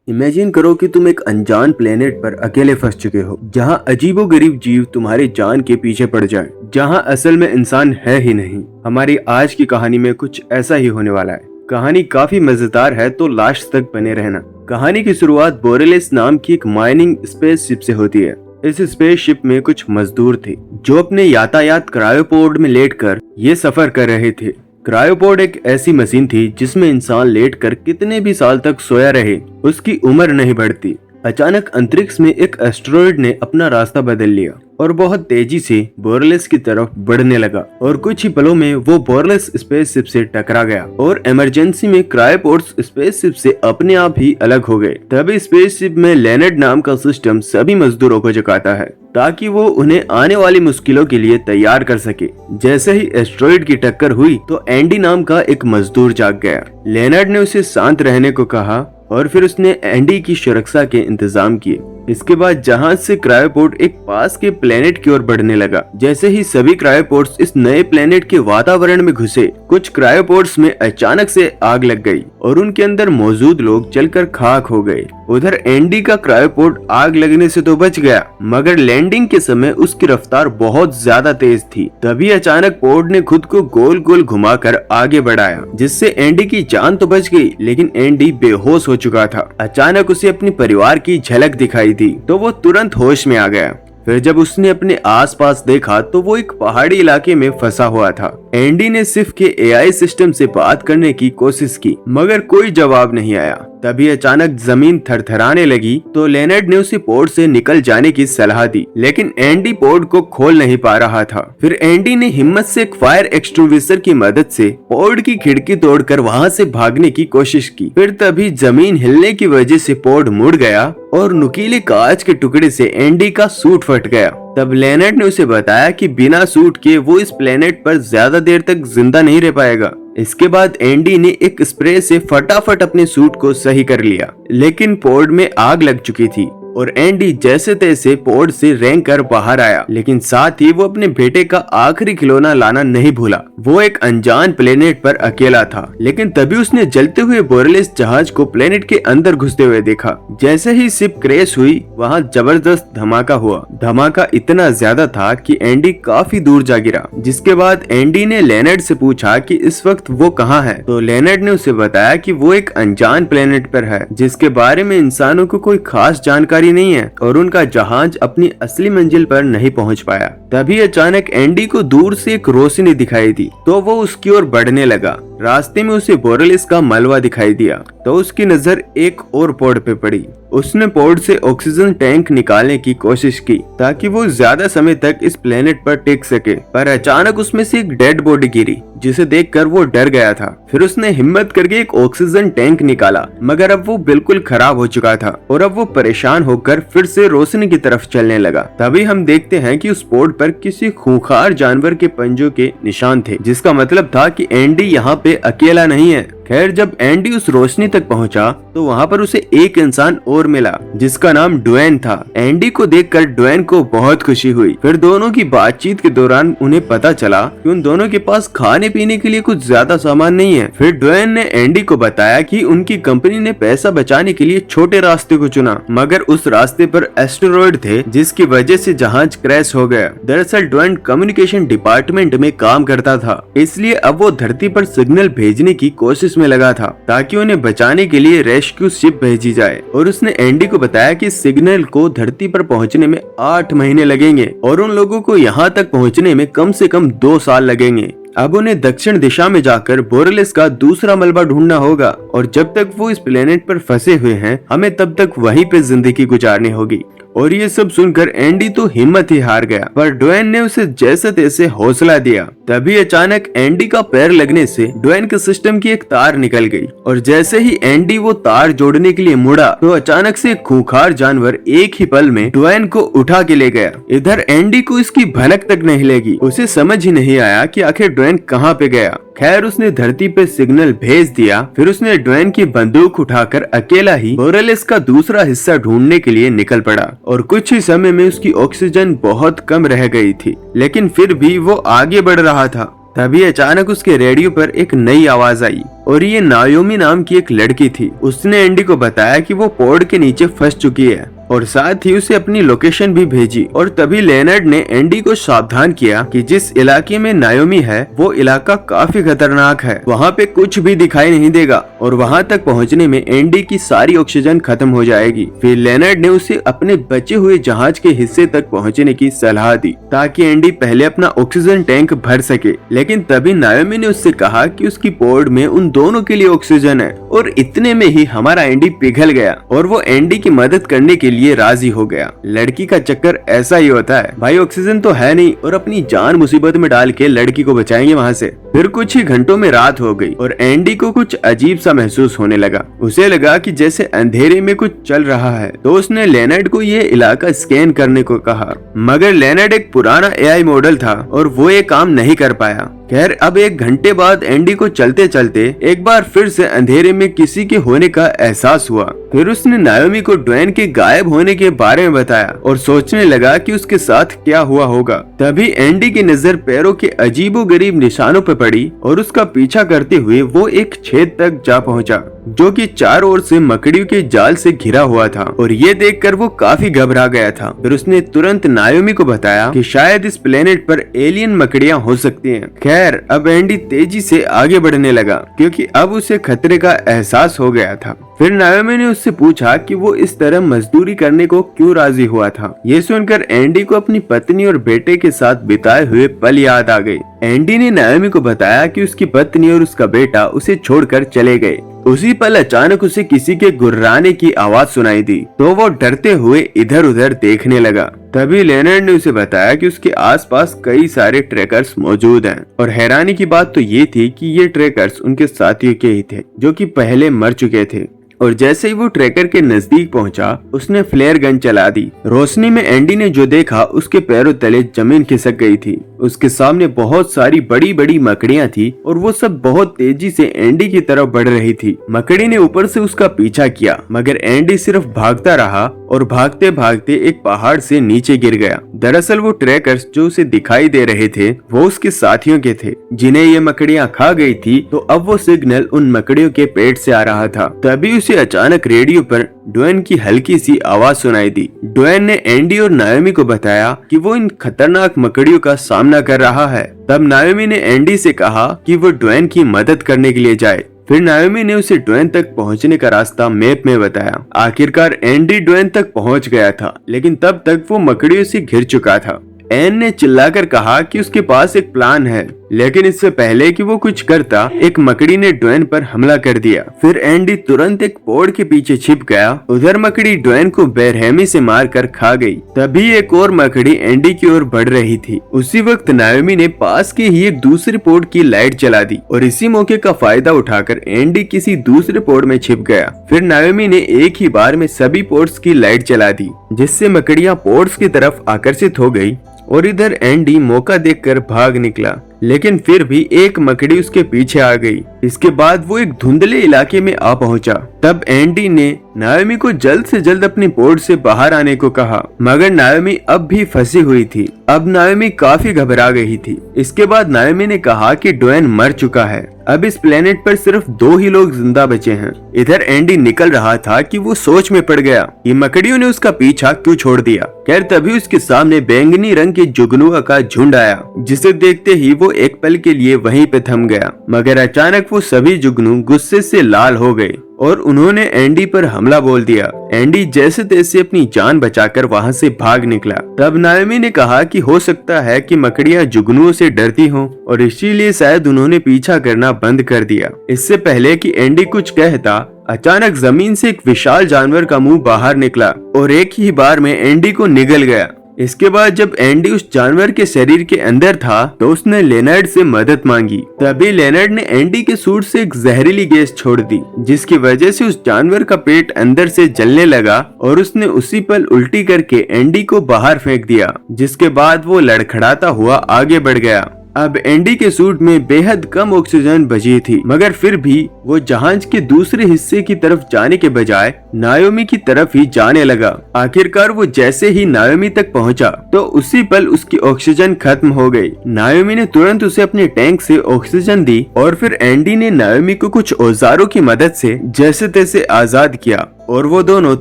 Imagine करो कि तुम एक अनजान प्लेनेट पर अकेले फंस चुके हो, जहां अजीबोगरीब जीव तुम्हारी जान के पीछे पड़ जाएं, जहां असल में इंसान है ही नहीं। हमारी आज की कहानी में कुछ ऐसा ही होने वाला है। कहानी काफी मजेदार है, तो लास्ट तक बने रहना। कहानी की शुरुआत बोरेलिस नाम की एक माइनिंग स्पेसशिप से होती है। इस स्पेसशिप में कुछ मजदूर थे जो अपने यातायात क्रायोपोड में लेटकर ये सफर कर रहे थे। क्रायोपोड एक ऐसी मशीन थी जिसमें इंसान लेटकर कितने भी साल तक सोया रहे, उसकी उम्र नहीं बढ़ती। अचानक अंतरिक्ष में एक एस्टेरॉयड ने अपना रास्ता बदल लिया और बहुत तेजी से बोरेलिस की तरफ बढ़ने लगा और कुछ ही पलों में वो बोरेलिस स्पेसशिप से टकरा गया और इमरजेंसी में क्रायोपोड्स स्पेसशिप से अपने आप ही अलग हो गए। तभी स्पेसशिप में लेनर्ड नाम का सिस्टम सभी मजदूरों को जगाता है ताकि वो उन्हें आने वाली मुश्किलों के लिए तैयार कर सके। जैसे ही एस्टेरॉयड की टक्कर हुई तो एंडी नाम का एक मजदूर जाग गया। लेनर्ड ने उसे शांत रहने को कहा और फिर उसने एंडी की सुरक्षा के इंतजाम किए। इसके बाद जहाज से क्रायोपोड एक पास के प्लेनेट की ओर बढ़ने लगा। जैसे ही सभी क्रायोपोड्स इस नए प्लेनेट के वातावरण में घुसे, कुछ क्रायोपोड्स में अचानक से आग लग गई और उनके अंदर मौजूद लोग जलकर खाक हो गए। उधर एंडी का क्रायोपोड आग लगने से तो बच गया, मगर लैंडिंग के समय उसकी रफ्तार बहुत ज्यादा तेज थी। तभी अचानक पोड ने खुद को गोल गोल घुमाकर आगे बढ़ाया, जिससे एंडी की जान तो बच गई, लेकिन एंडी बेहोश हो चुका था। अचानक उसे अपने परिवार की झलक दिखाई दी तो वो तुरंत होश में आ गया। फिर जब उसने अपने आसपास देखा तो वो एक पहाड़ी इलाके में फंसा हुआ था। एंडी ने सिर्फ के एआई सिस्टम से बात करने की कोशिश की, मगर कोई जवाब नहीं आया। तभी अचानक जमीन थरथराने लगी तो लेनर्ड ने उसे पोर्ट से निकल जाने की सलाह दी, लेकिन एंडी पोर्ट को खोल नहीं पा रहा था। फिर एंडी ने हिम्मत से एक फायर एक्सटिंग्विशर की मदद से पोर्ट की खिड़की तोड़कर वहां से भागने की कोशिश की। फिर तभी जमीन हिलने की वजह से पोर्ट मुड़ गया और नुकीले कांच के टुकड़े से एंडी का सूट फट गया। तब लेनर्ड ने उसे बताया कि बिना सूट के वो इस प्लेनेट पर ज्यादा देर तक जिंदा नहीं रह पाएगा। इसके बाद एंडी ने एक स्प्रे से फटाफट अपने सूट को सही कर लिया, लेकिन पोर्ट में आग लग चुकी थी और एंडी जैसे तैसे पोर्ट से रेंग कर बाहर आया, लेकिन साथ ही वो अपने बेटे का आखिरी खिलौना लाना नहीं भूला। वो एक अनजान प्लेनेट पर अकेला था, लेकिन तभी उसने जलते हुए बोरेलिस जहाज को प्लेनेट के अंदर घुसते हुए देखा। जैसे ही शिप क्रैश हुई, वहाँ जबरदस्त धमाका हुआ। धमाका इतना ज्यादा था कि एंडी काफी दूर जा गिरा, जिसके बाद एंडी ने लेनर्ड से पूछा कि इस वक्त वो कहाँ है। तो लेनर्ड ने उसे बताया कि वो एक अनजान प्लेनेट पर है, जिसके बारे में इंसानों को कोई खास जानकारी नहीं है और उनका जहाज अपनी असली मंजिल पर नहीं पहुंच पाया। तभी अचानक एंडी को दूर से एक रोशनी दिखाई दी तो वो उसकी ओर बढ़ने लगा। रास्ते में उसे बोरेलिस का मलबा दिखाई दिया तो उसकी नजर एक और पोर्ट पे पड़ी। उसने पोर्ट से ऑक्सीजन टैंक निकालने की कोशिश की ताकि वो ज्यादा समय तक इस प्लेनेट पर टिक सके, पर अचानक उसमें से एक डेड बॉडी गिरी, जिसे देखकर वो डर गया था। फिर उसने हिम्मत करके एक ऑक्सीजन टैंक निकाला, मगर अब वो बिल्कुल खराब हो चुका था और अब वो परेशान होकर फिर से रोशनी की तरफ चलने लगा। तभी हम देखते हैं कि उस पोर्ट पर किसी खूंखार जानवर के पंजों के निशान थे, जिसका मतलब था कि एंडी यहाँ पे अकेला नहीं है। खैर, जब एंडी उस रोशनी तक पहुंचा तो वहां पर उसे एक इंसान और मिला जिसका नाम ड्वेन था। एंडी को देखकर ड्वेन को बहुत खुशी हुई। फिर दोनों की बातचीत के दौरान उन्हें पता चला कि उन दोनों के पास खाने पीने के लिए कुछ ज्यादा सामान नहीं है। फिर ड्वेन ने एंडी को बताया कि उनकी कंपनी ने पैसा बचाने के लिए छोटे रास्ते को चुना, मगर उस रास्ते पर एस्टेरॉयड थे जिसकी वजह से जहाज क्रैश हो गया। दरअसल ड्वेन कम्युनिकेशन डिपार्टमेंट में काम करता था, इसलिए अब वो धरती पर सिग्नल भेजने की कोशिश में लगा था ताकि उन्हें बचाने के लिए रेस्क्यू शिप भेजी जाए। और उसने एंडी को बताया कि सिग्नल को धरती पर पहुंचने में 8 महीने लगेंगे और उन लोगों को यहां तक पहुंचने में कम से कम 2 साल लगेंगे। अब उन्हें दक्षिण दिशा में जाकर बोरेलिस का दूसरा मलबा ढूंढना होगा और जब तक वो इस प्लेनेट पर फंसे हुए हैं, हमें तब तक वहीं पे जिंदगी गुजारनी होगी। और ये सब सुनकर एंडी तो हिम्मत ही हार गया, पर ड्वेन ने उसे जैसे तैसे हौसला दिया। तभी अचानक एंडी का पैर लगने से ड्वेन के सिस्टम की एक तार निकल गई और जैसे ही एंडी वो तार जोड़ने के लिए मुड़ा तो अचानक से खूंखार जानवर एक ही पल में ड्वेन को उठा के ले गया। इधर एंडी को इसकी भनक तक नहीं लगी। उसे समझ ही नहीं आया कि आखिर ड्वेन कहाँ पे गया। खैर, उसने धरती पे सिग्नल भेज दिया। फिर उसने ड्वेन की बंदूक उठाकर अकेला ही बोरेलिस का दूसरा हिस्सा ढूंढने के लिए निकल पड़ा और कुछ ही समय में उसकी ऑक्सीजन बहुत कम रह गई थी, लेकिन फिर भी वो आगे बढ़ रहा था। तभी अचानक उसके रेडियो पर एक नई आवाज आई और ये नायोमी नाम की एक लड़की थी। उसने एंडी को बताया कि वो पोड के नीचे फंस चुकी है और साथ ही उसे अपनी लोकेशन भी भेजी। और तभी लेनर्ड ने एंडी को सावधान किया कि जिस इलाके में नायोमी है वो इलाका काफी खतरनाक है, वहाँ पे कुछ भी दिखाई नहीं देगा और वहाँ तक पहुँचने में एंडी की सारी ऑक्सीजन खत्म हो जाएगी। फिर लेनर्ड ने उसे अपने बचे हुए जहाज के हिस्से तक पहुँचने की सलाह दी ताकि एंडी पहले अपना ऑक्सीजन टैंक भर सके। लेकिन तभी नायोमी ने उससे कहा कि उसकी पोड में उन दोनों के लिए ऑक्सीजन है और इतने में ही हमारा एंडी पिघल गया और वो एंडी की मदद करने के लिए राजी हो गया। लड़की का चक्कर ऐसा ही होता है भाई, ऑक्सीजन तो है नहीं और अपनी जान मुसीबत में डाल के लड़की को बचाएंगे वहाँ से। फिर कुछ ही घंटों में रात हो गई और एंडी को कुछ अजीब सा महसूस होने लगा। उसे लगा कि जैसे अंधेरे में कुछ चल रहा है, तो उसने लेनर्ड को ये इलाका स्कैन करने को कहा, मगर लेनर्ड एक पुराना एआई मॉडल था और वो ये काम नहीं कर पाया। खैर अब 1 घंटे बाद एंडी को चलते चलते एक बार फिर से अंधेरे में किसी के होने का एहसास हुआ। फिर उसने नायोमी को ड्वेन के गायब होने के बारे में बताया और सोचने लगा कि उसके साथ क्या हुआ होगा। तभी एंडी की नजर पैरों के अजीबोगरीब निशानों पर पड़ी और उसका पीछा करते हुए वो एक छेद तक जा पहुंचा जो कि चारों ओर से मकड़ियों के जाल से घिरा हुआ था और ये देखकर वो काफी घबरा गया था। फिर उसने तुरंत नायोमी को बताया कि शायद इस प्लेनेट पर एलियन मकड़ियां हो सकती हैं। खैर अब एंडी तेजी से आगे बढ़ने लगा क्योंकि अब उसे खतरे का एहसास हो गया था। फिर नायोमी ने उससे पूछा कि वो इस तरह मजदूरी करने को क्यों राजी हुआ था। ये सुनकर एंडी को अपनी पत्नी और बेटे के साथ बिताए हुए पल याद आ गए। एंडी ने नायोमी को बताया कि उसकी पत्नी और उसका बेटा उसे छोड़कर चले गए। उसी पल अचानक उसे किसी के गुर्राने की आवाज सुनाई दी, तो वो डरते हुए इधर उधर देखने लगा। तभी लेनर्ड ने उसे बताया कि उसके आसपास कई सारे ट्रैकर्स मौजूद हैं और हैरानी की बात तो ये थी कि ये ट्रैकर्स उनके साथियों के ही थे जो कि पहले मर चुके थे। और जैसे ही वो ट्रैकर के नजदीक पहुंचा, उसने फ्लेयर गन चला दी। रोशनी में एंडी ने जो देखा उसके पैरों तले जमीन खिसक गई थी। उसके सामने बहुत सारी बड़ी बड़ी मकड़ियां थी और वो सब बहुत तेजी से एंडी की तरफ बढ़ रही थी। मकड़ी ने ऊपर से उसका पीछा किया, मगर एंडी सिर्फ भागता रहा और भागते भागते एक पहाड़ से नीचे गिर गया। दरअसल वो ट्रैकर्स जो उसे दिखाई दे रहे थे वो उसके साथियों के थे जिन्हें ये मकड़ियां खा गई थी। तो अब वो सिग्नल उन मकड़ियों के पेट से आ रहा था। तभी उसे अचानक रेडियो पर ड्वेन की हल्की सी आवाज सुनाई दी। ड्वेन ने एंडी और नायोमी को बताया कि वो इन खतरनाक मकड़ियों का सामना कर रहा है। तब नायोमी ने एंडी से कहा कि वो ड्वेन की मदद करने के लिए जाए। फिर नायोमी ने उसे ड्वेन तक पहुंचने का रास्ता मैप में बताया। आखिरकार एंडी ड्वेन तक पहुंच गया था, लेकिन तब तक वो मकड़ियों से घिर चुका था। एन ने चिल्लाकर कहा कि उसके पास एक प्लान है, लेकिन इससे पहले कि वो कुछ करता, एक मकड़ी ने ड्वेन पर हमला कर दिया। फिर एंडी तुरंत एक पोड़ के पीछे छिप गया। उधर मकड़ी ड्वेन को बेरहमी से मारकर खा गई। तभी एक और मकड़ी एंडी की ओर बढ़ रही थी। उसी वक्त नायोमी ने पास के ही एक दूसरे पोड़ की लाइट जला दी और इसी मौके का फायदा उठाकर एंडी किसी दूसरे पोड़ में छिप गया। फिर नायोमी ने एक ही बार में सभी पोर्ट्स की लाइट जला दी, जिससे मकड़ियां पोर्ट्स की तरफ आकर्षित हो गई और इधर एंडी मौका देखकर भाग निकला, लेकिन फिर भी एक मकड़ी उसके पीछे आ गई। इसके बाद वो एक धुंधले इलाके में आ पहुंचा। तब एंडी ने नायोमी को जल्द से जल्द अपनी पोर्ट से बाहर आने को कहा, मगर नायोमी अब भी फंसी हुई थी। अब नायोमी काफी घबरा गई थी। इसके बाद नायोमी ने कहा कि ड्वेन मर चुका है। अब इस प्लेनेट पर सिर्फ 2 ही लोग जिंदा बचे हैं। इधर एंडी निकल रहा था कि वो सोच में पड़ गया कि मकड़ियों ने उसका पीछा क्यों छोड़ दिया। खैर तभी उसके सामने बैंगनी रंग के जुगनुआ का झुंड आया, जिसे देखते ही वो एक पल के लिए वहीं पे थम गया। मगर अचानक वो सभी जुगनू गुस्से से लाल हो गए और उन्होंने एंडी पर हमला बोल दिया। एंडी जैसे तैसे अपनी जान बचाकर वहां से भाग निकला। तब नायोमी ने कहा कि हो सकता है कि मकड़ियां जुगनुओं से डरती हों और इसीलिए शायद उन्होंने पीछा करना बंद कर दिया। इससे पहले कि एंडी कुछ कहता, अचानक जमीन से एक विशाल जानवर का मुंह बाहर निकला और एक ही बार में एंडी को निगल गया। इसके बाद जब एंडी उस जानवर के शरीर के अंदर था तो उसने लेनर्ड से मदद मांगी। तभी लेनर्ड ने एंडी के सूट से एक जहरीली गैस छोड़ दी, जिसकी वजह से उस जानवर का पेट अंदर से जलने लगा और उसने उसी पल उल्टी करके एंडी को बाहर फेंक दिया, जिसके बाद वो लड़खड़ाता हुआ आगे बढ़ गया। अब एंडी के सूट में बेहद कम ऑक्सीजन बची थी, मगर फिर भी वो जहाज के दूसरे हिस्से की तरफ जाने के बजाय नायोमी की तरफ ही जाने लगा। आखिरकार वो जैसे ही नायोमी तक पहुंचा तो उसी पल उसकी ऑक्सीजन खत्म हो गई। नायोमी ने तुरंत उसे अपने टैंक से ऑक्सीजन दी और फिर एंडी ने नायोमी को कुछ औजारों की मदद से जैसे तैसे आजाद किया और वो दोनों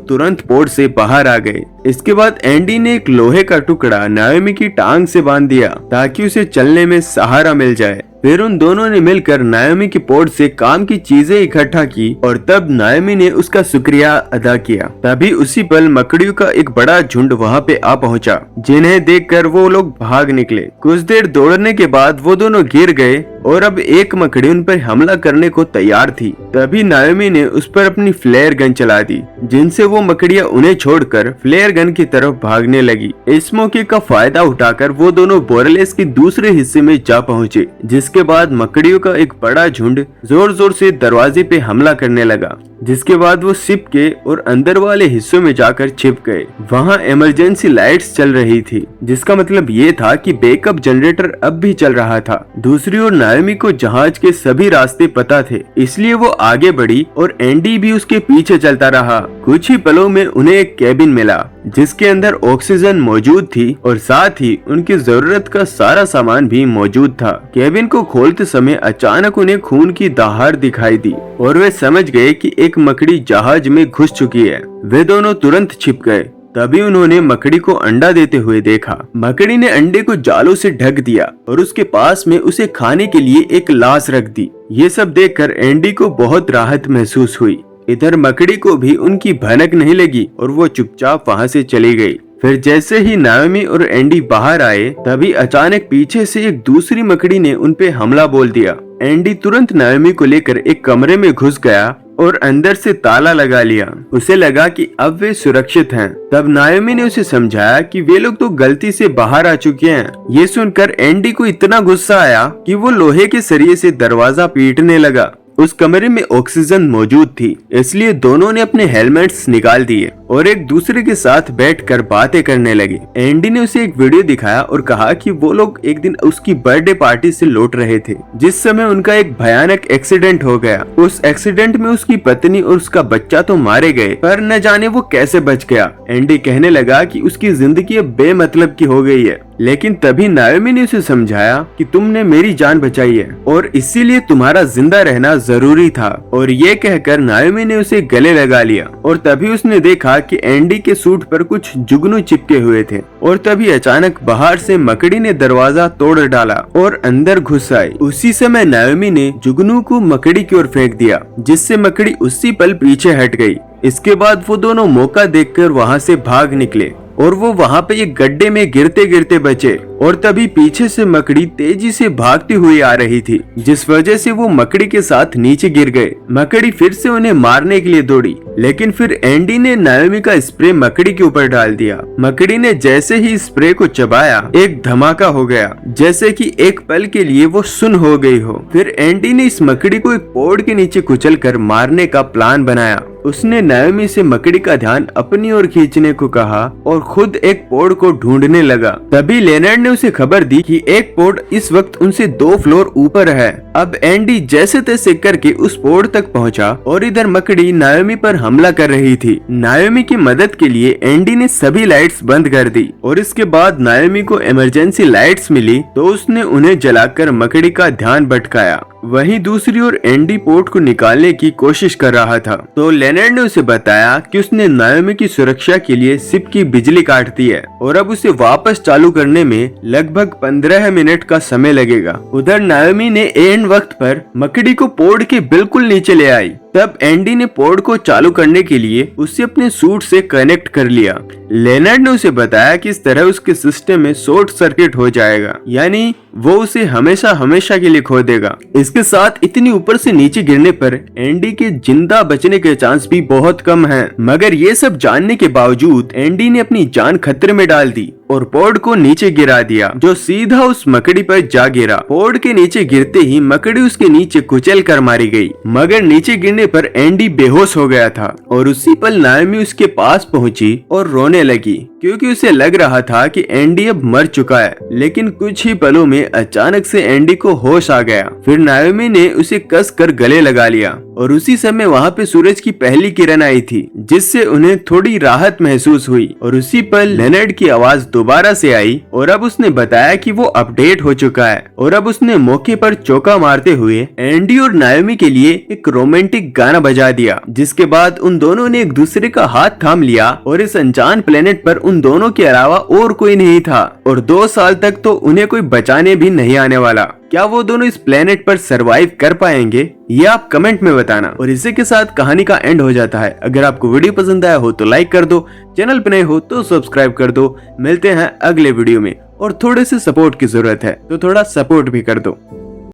तुरंत पोर्ट से बाहर आ गए। इसके बाद एंडी ने एक लोहे का टुकड़ा नायोमी की टांग से बांध दिया ताकि उसे चलने में सहारा मिल जाए। फिर उन दोनों ने मिलकर नायोमी के पोर्ट से काम की चीजें इकट्ठा की और तब नायोमी ने उसका शुक्रिया अदा किया। तभी उसी पल मकड़ियों का एक बड़ा झुंड वहाँ पे आ पहुँचा, जिन्हें देखकर वो लोग भाग निकले। कुछ देर दौड़ने के बाद वो दोनों गिर गए और अब एक मकड़ी उन पर हमला करने को तैयार थी। तभी नायोमी ने उस पर अपनी फ्लेयर गन चला दी, जिनसे वो मकड़ियां उन्हें छोड़कर फ्लेयर गन की तरफ भागने लगी। इस मौके का फायदा उठाकर वो दोनों बोरलेस के दूसरे हिस्से में जा पहुंचे, जिसके बाद मकड़ियों का एक बड़ा झुंड जोर जोर से दरवाजे पे हमला करने लगा। जिसके बाद वो शिप के और अंदर वाले हिस्सों में जाकर छिप गए। वहाँ इमरजेंसी लाइट्स चल रही थी, जिसका मतलब ये था कि बैकअप जनरेटर अब भी चल रहा था। दूसरी ओर नायोमी को जहाज के सभी रास्ते पता थे, इसलिए वो आगे बढ़ी और एंडी भी उसके पीछे चलता रहा। कुछ ही पलों में उन्हें एक कैबिन मिला, जिसके अंदर ऑक्सीजन मौजूद थी और साथ ही उनकी जरूरत का सारा सामान भी मौजूद था। कैबिन को खोलते समय अचानक उन्हें खून की दहाड़ दिखाई दी और वे समझ गए कि एक मकड़ी जहाज में घुस चुकी है। वे दोनों तुरंत छिप गए। तभी उन्होंने मकड़ी को अंडा देते हुए देखा। मकड़ी ने अंडे को जालों से ढक दिया और उसके पास में उसे खाने के लिए एक लाश रख दी। ये सब देखकर एंडी को बहुत राहत महसूस हुई। इधर मकड़ी को भी उनकी भनक नहीं लगी और वो चुपचाप वहाँ से चली गई। फिर जैसे ही नायोमी और एंडी बाहर आए, तभी अचानक पीछे से एक दूसरी मकड़ी ने उन पे हमला बोल दिया। एंडी तुरंत नायोमी को लेकर एक कमरे में घुस गया और अंदर से ताला लगा लिया। उसे लगा कि अब वे सुरक्षित हैं। तब नायोमी ने उसे समझाया कि वे लोग तो गलती से बाहर आ चुके हैं। ये सुनकर एंडी को इतना गुस्सा आया कि वो लोहे के सरिये से दरवाजा पीटने लगा। उस कमरे में ऑक्सीजन मौजूद थी, इसलिए दोनों ने अपने हेलमेट्स निकाल दिए और एक दूसरे के साथ बैठकर बातें करने लगे। एंडी ने उसे एक वीडियो दिखाया और कहा कि वो लोग एक दिन उसकी बर्थडे पार्टी से लौट रहे थे, जिस समय उनका एक भयानक एक्सीडेंट हो गया। उस एक्सीडेंट में उसकी पत्नी और उसका बच्चा तो मारे गए, पर न जाने वो कैसे बच गया। एंडी कहने लगा कि उसकी जिंदगी अब बेमतलब की हो गई है, लेकिन तभी नायोमी ने उसे समझाया कि तुमने मेरी जान बचाई है और इसीलिए तुम्हारा जिंदा रहना जरूरी था। और ये कहकर नायोमी ने उसे गले लगा लिया और तभी उसने देखा कि एंडी के सूट पर कुछ जुगनू चिपके हुए थे। और तभी अचानक बाहर से मकड़ी ने दरवाजा तोड़ डाला और अंदर घुस आई। उसी समय नायोमी ने जुगनू को मकड़ी की ओर फेंक दिया, जिससे मकड़ी उसी पल पीछे हट गई। इसके बाद वो दोनों मौका देखकर वहाँ से भाग निकले और वो वहाँ पे एक गड्ढे में गिरते गिरते बचे। और तभी पीछे से मकड़ी तेजी से भागती हुई आ रही थी, जिस वजह से वो मकड़ी के साथ नीचे गिर गए। मकड़ी फिर से उन्हें मारने के लिए दौड़ी, लेकिन फिर एंडी ने नायोमी का स्प्रे मकड़ी के ऊपर डाल दिया। मकड़ी ने जैसे ही स्प्रे को चबाया, एक धमाका हो गया, जैसे कि एक पल के लिए वो सुन्न हो गई हो। फिर एंडी ने इस मकड़ी को एक पोड़ के नीचे कुचलकर मारने का प्लान बनाया। उसने नायोमी से मकड़ी का ध्यान अपनी ओर खींचने को कहा और खुद एक पोड़ को ढूंढने लगा। तभी लेनर्ड ने उसे खबर दी कि एक पोड़ इस वक्त उनसे 2 फ्लोर ऊपर है। अब एंडी जैसे तैसे करके उस पोड़ तक पहुंचा और इधर मकड़ी नायोमी पर हमला कर रही थी। नायोमी की मदद के लिए एंडी ने सभी लाइट्स बंद कर दी और इसके बाद नायोमी को इमरजेंसी लाइट्स मिली तो उसने उन्हें जलाकर मकड़ी का ध्यान भटकाया। वहीं दूसरी ओर एंडी पोर्ट को निकालने की कोशिश कर रहा था, तो लेनर्ड ने उसे बताया कि उसने नायोमी की सुरक्षा के लिए शिप की बिजली काट दी है और अब उसे वापस चालू करने में लगभग 15 मिनट का समय लगेगा। उधर नायोमी ने एंड वक्त पर मकड़ी को पोर्ट के बिल्कुल नीचे ले आई। तब एंडी ने पोर्ट को चालू करने के लिए उसे अपने सूट से कनेक्ट कर लिया। लेनर्ड ने उसे बताया कि इस तरह उसके सिस्टम में शॉर्ट सर्किट हो जाएगा, यानी वो उसे हमेशा हमेशा के लिए खो देगा। इसके साथ इतनी ऊपर से नीचे गिरने पर एंडी के जिंदा बचने के चांस भी बहुत कम हैं। मगर ये सब जानने के बावजूद एंडी ने अपनी जान खतरे में डाल दी और पोर्ट को नीचे गिरा दिया, जो सीधा उस मकड़ी पर जा गिरा। पोर्ट के नीचे गिरते ही मकड़ी उसके नीचे कुचल कर मारी गई, मगर नीचे गिरने पर एंडी बेहोश हो गया था और उसी पल नायोमी उसके पास पहुंची और रोने लगी। क्योंकि उसे लग रहा था कि एंडी अब मर चुका है। लेकिन कुछ ही पलों में अचानक से एंडी को होश आ गया। फिर नाओमी ने उसे कस कर गले लगा लिया और उसी समय वहाँ पे सूरज की पहली किरण आई थी, जिससे उन्हें थोड़ी राहत महसूस हुई। और उसी पल लेनर्ड की आवाज दोबारा से आई और अब उसने बताया कि वो अपडेट हो चुका है। और अब उसने मौके पर चौका मारते हुए एंडी और नाओमी के लिए एक रोमांटिक गाना बजा दिया, जिसके बाद उन दोनों ने एक दूसरे का हाथ थाम लिया और इस अनजान प्लेनेट पर उन दोनों के अलावा और कोई नहीं था। और 2 साल तक तो उन्हें कोई बचाने भी नहीं आने वाला। क्या वो दोनों इस प्लेनेट पर सरवाइव कर पाएंगे, ये आप कमेंट में बताना। और इसी के साथ कहानी का एंड हो जाता है। अगर आपको वीडियो पसंद आया हो तो लाइक कर दो, चैनल पे नए हो तो सब्सक्राइब कर दो। मिलते हैं अगले वीडियो में। और थोड़े से सपोर्ट की जरूरत है तो थोड़ा सपोर्ट भी कर दो।